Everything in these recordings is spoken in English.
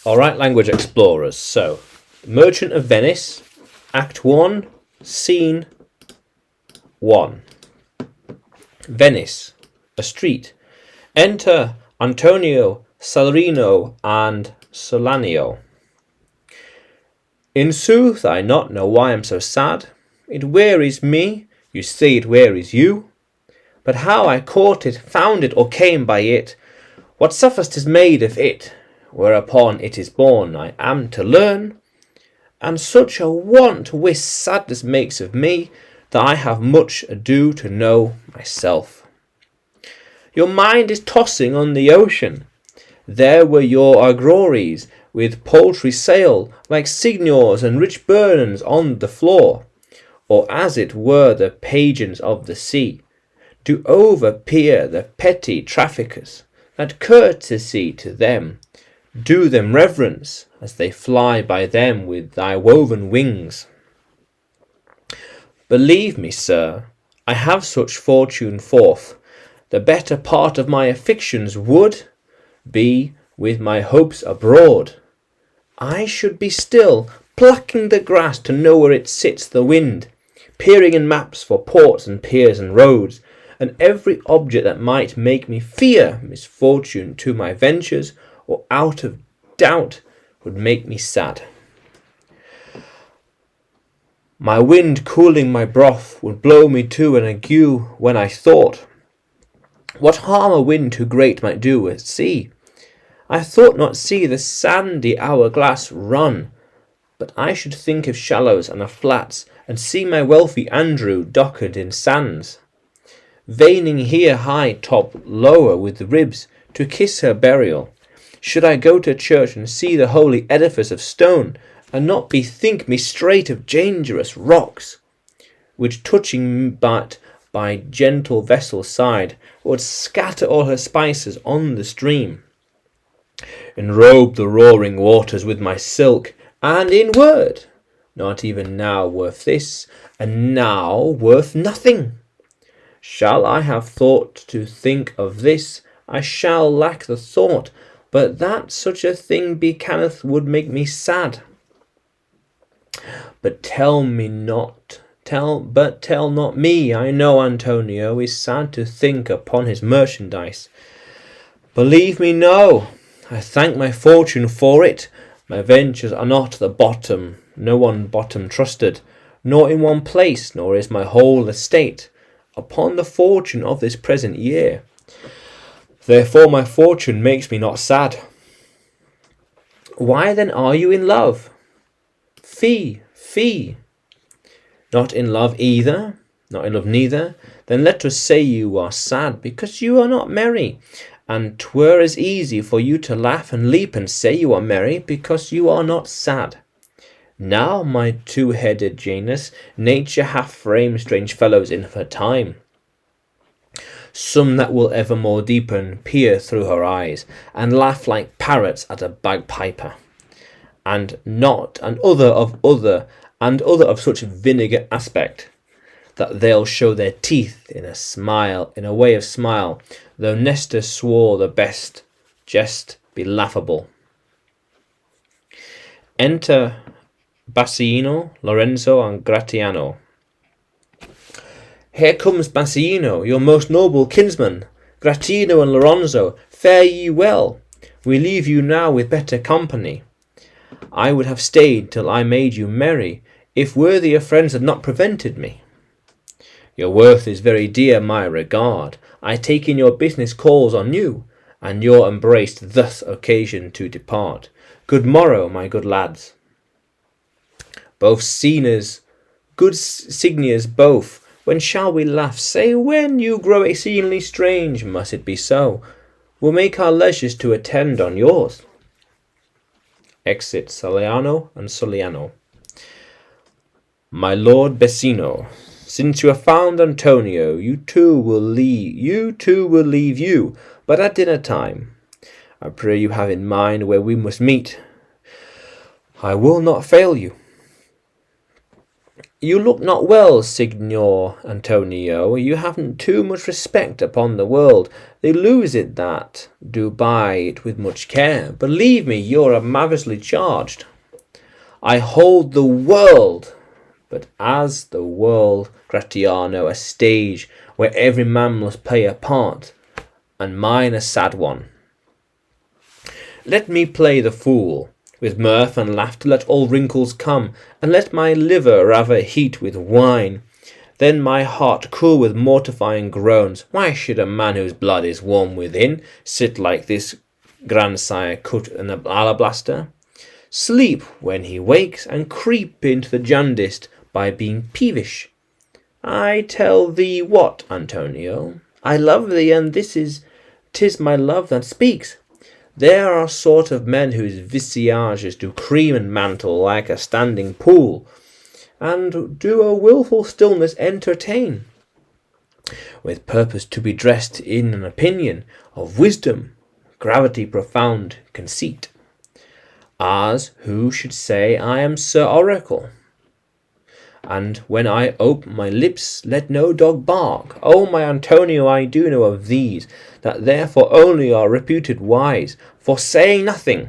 Alright, language explorers. So, Merchant of Venice, Act 1, Scene 1. Venice, a street. Enter Antonio, Salarino, and Solanio. In sooth, I not know why I'm so sad. It wearies me, you say it wearies you. But how I caught it, found it, or came by it, what suffers is made of it, whereupon it is born, I am to learn. And such a want wis sadness makes of me, that I have much ado to know myself. Your mind is tossing on the ocean. There were your agrories, with paltry sail, like signors and rich burnens on the floor, or as it were the pageants of the sea, do overpeer the petty traffickers, that courtesy to them, do them reverence, as they fly by them with thy woven wings. Believe me, sir, I have such fortune forth, the better part of my affections would be with my hopes abroad. I should be still, plucking the grass to know where it sits the wind, peering in maps for ports and piers and roads, and every object that might make me fear misfortune to my ventures, or out of doubt would make me sad. My wind cooling my broth would blow me to an ague when I thought, what harm a wind too great might do at sea. I thought not see the sandy hourglass run, but I should think of shallows and of flats, and see my wealthy Andrew docked in sands, veining here high top lower with the ribs, to kiss her burial. Should I go to church and see the holy edifice of stone, and not bethink me straight of dangerous rocks, which touching but by gentle vessel's side, would scatter all her spices on the stream, enrobe the roaring waters with my silk, and in word, not even now worth this, and now worth nothing. Shall I have thought to think of this, I shall lack the thought, but that such a thing be canneth would make me sad. But tell not me, I know Antonio is sad to think upon his merchandise. Believe me, no, I thank my fortune for it. My ventures are not the bottom, no one bottom trusted, nor in one place, nor is my whole estate upon the fortune of this present year. Therefore my fortune makes me not sad. Why then are you in love? Fie. Not in love either? Not in love neither? Then let us say you are sad, because you are not merry. And 'twere as easy for you to laugh and leap and say you are merry, because you are not sad. Now, my two-headed Janus, nature hath framed strange fellows in her time, some that will evermore deepen, peer through her eyes, and laugh like parrots at a bagpiper, and other of such vinegar aspect, that they'll show their teeth in a way of smile, though Nestor swore the best jest be laughable. Enter Bassino, Lorenzo, and Gratiano. Here comes Bassino, your most noble kinsman. Gratiano and Lorenzo, fare ye well. We leave you now with better company. I would have stayed till I made you merry, if worthier friends had not prevented me. Your worth is very dear my regard. I take in your business calls on you, and your embrace thus occasion to depart. Good morrow, my good lads. Both seniors, good seniors both, when shall we laugh? Say when you grow exceedingly strange, must it be so? We'll make our leisures to attend on yours. Exit Saliano and Soliano. My lord Bassino, since you have found Antonio, you too will leave you, but at dinner time. I pray you have in mind where we must meet. I will not fail you. You look not well, Signor Antonio. You haven't too much respect upon the world. They lose it that do buy it with much care. Believe me, you're marvellously charged. I hold the world, but as the world, Gratiano, a stage where every man must play a part, and mine a sad one. Let me play the fool. With mirth and laughter let all wrinkles come, and let my liver rather heat with wine, than my heart cool with mortifying groans. Why should a man whose blood is warm within sit like this grandsire cut in the alabaster? Sleep when he wakes, and creep into the jaundiced by being peevish. I tell thee what, Antonio, I love thee, and 'tis my love that speaks. There are sort of men whose visages do cream and mantle like a standing pool, and do a wilful stillness entertain, with purpose to be dressed in an opinion of wisdom, gravity, profound conceit, as who should say I am Sir Oracle, and when I ope my lips let no dog bark. O my Antonio, I do know of these, that therefore only are reputed wise, for saying nothing,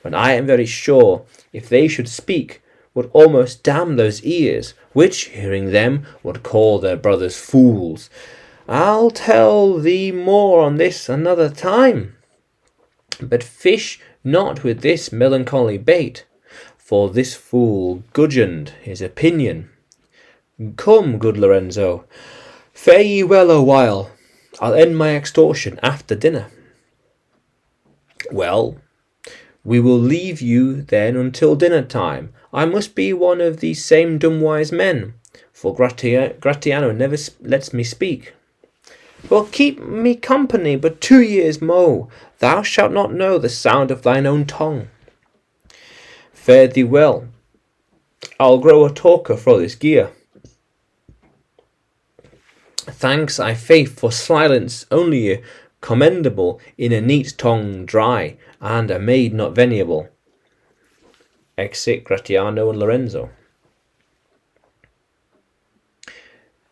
but I am very sure, if they should speak, would almost damn those ears, which, hearing them, would call their brothers fools. I'll tell thee more on this another time, but fish not with this melancholy bait, for this fool gudgeoned his opinion. Come, good Lorenzo, fare ye well a while. I'll end my extortion after dinner. Well, we will leave you then until dinner time. I must be one of these same dumb-wise men, for Gratiano never lets me speak. Well, keep me company but 2 years mo. Thou shalt not know the sound of thine own tongue. Fare thee well. I'll grow a talker for this gear. Thanks, I faith, for silence only commendable in a neat tongue dry, and a maid not venerable. Exit Gratiano and Lorenzo.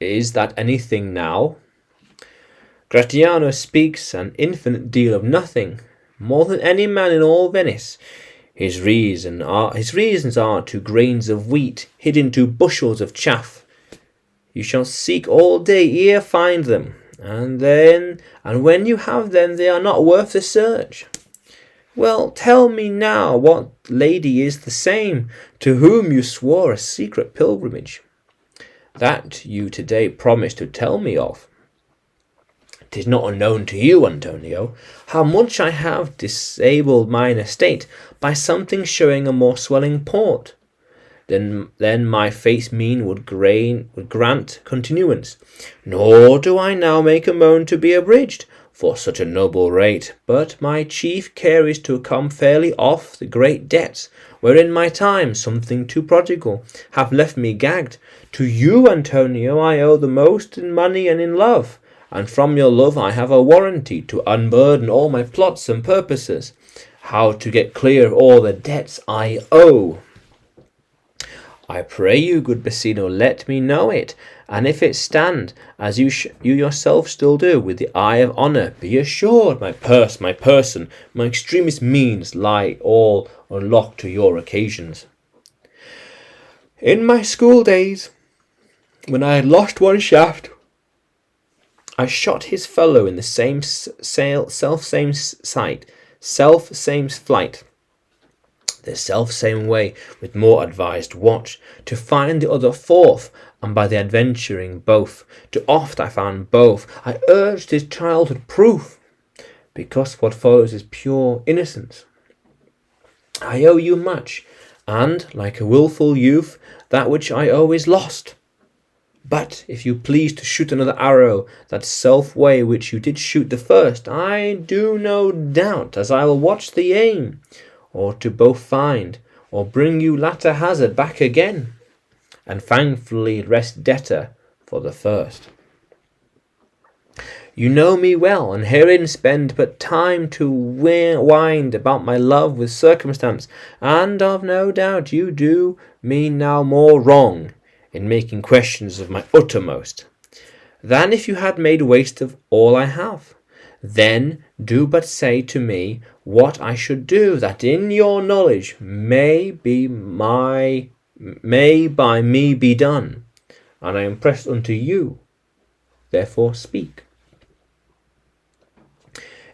Is that anything now? Gratiano speaks an infinite deal of nothing, more than any man in all Venice. His reasons are 2 grains of wheat hid in 2 bushels of chaff. You shall seek all day ere find them, and when you have them, they are not worth the search. Well, tell me now what lady is the same to whom you swore a secret pilgrimage, that you today promised to tell me of. 'Tis not unknown to you, Antonio, how much I have disabled mine estate by something showing a more swelling port. Then my face mean would grant continuance. Nor do I now make a moan to be abridged for such a noble rate, but my chief care is to come fairly off the great debts, wherein my time, something too prodigal, have left me gagged. To you, Antonio, I owe the most in money and in love, and from your love I have a warranty to unburden all my plots and purposes, how to get clear of all the debts I owe. I pray you, good Bassino, let me know it, and if it stand, as you yourself still do, with the eye of honour, be assured my purse, my person, my extremest means lie all unlocked to your occasions. In my school days, when I had lost one shaft, I shot his fellow in the same self-same flight, the self-same way, with more advised watch, to find the other forth, and by the adventuring both, too oft I found both. I urged his childhood proof, because what follows is pure innocence. I owe you much, and, like a wilful youth, that which I owe is lost. But if you please to shoot another arrow that self way which you did shoot the first, I do no doubt as I will watch the aim, or to both find, or bring you latter hazard back again, and thankfully rest debtor for the first. You know me well, and herein spend but time to wind about my love with circumstance, and of no doubt you do me now more wrong, in making questions of my uttermost, than if you had made waste of all I have. Then do but say to me what I should do, that in your knowledge may by me be done, and I am pressed unto you, therefore speak.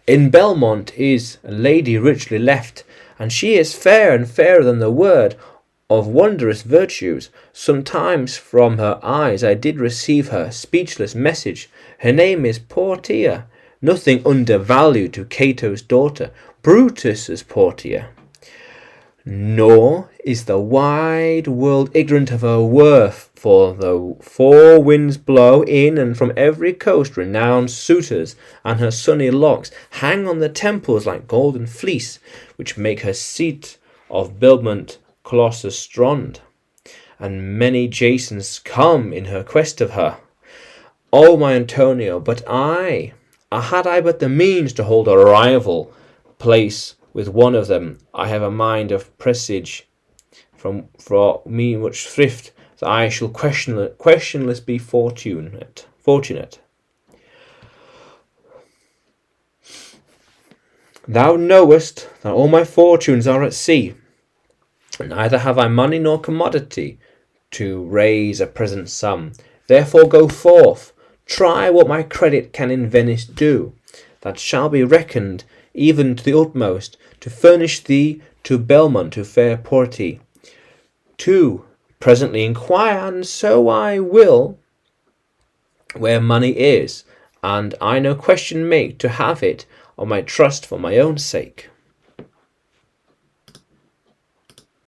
In Belmont is a lady richly left, and she is fair and fairer than the word, of wondrous virtues. Sometimes from her eyes I did receive her speechless message. Her name is Portia, nothing undervalued to Cato's daughter, Brutus's Portia. Nor is the wide world ignorant of her worth, for though four winds blow in, and from every coast renowned suitors, and her sunny locks hang on the temples like golden fleece, which make her seat of Belmont Colossus Strond, and many Jasons come in her quest of her. O my Antonio, but had I but the means to hold a rival place with one of them, I have a mind of presage for me much thrift, that I shall questionless be fortunate. Thou knowest that all my fortunes are at sea, neither have I money nor commodity to raise a present sum. Therefore go forth, try what my credit can in Venice do, that shall be reckoned even to the utmost, to furnish thee to Belmont, to fair Portia. To presently inquire, and so I will, where money is, and I no question make to have it on my trust for my own sake.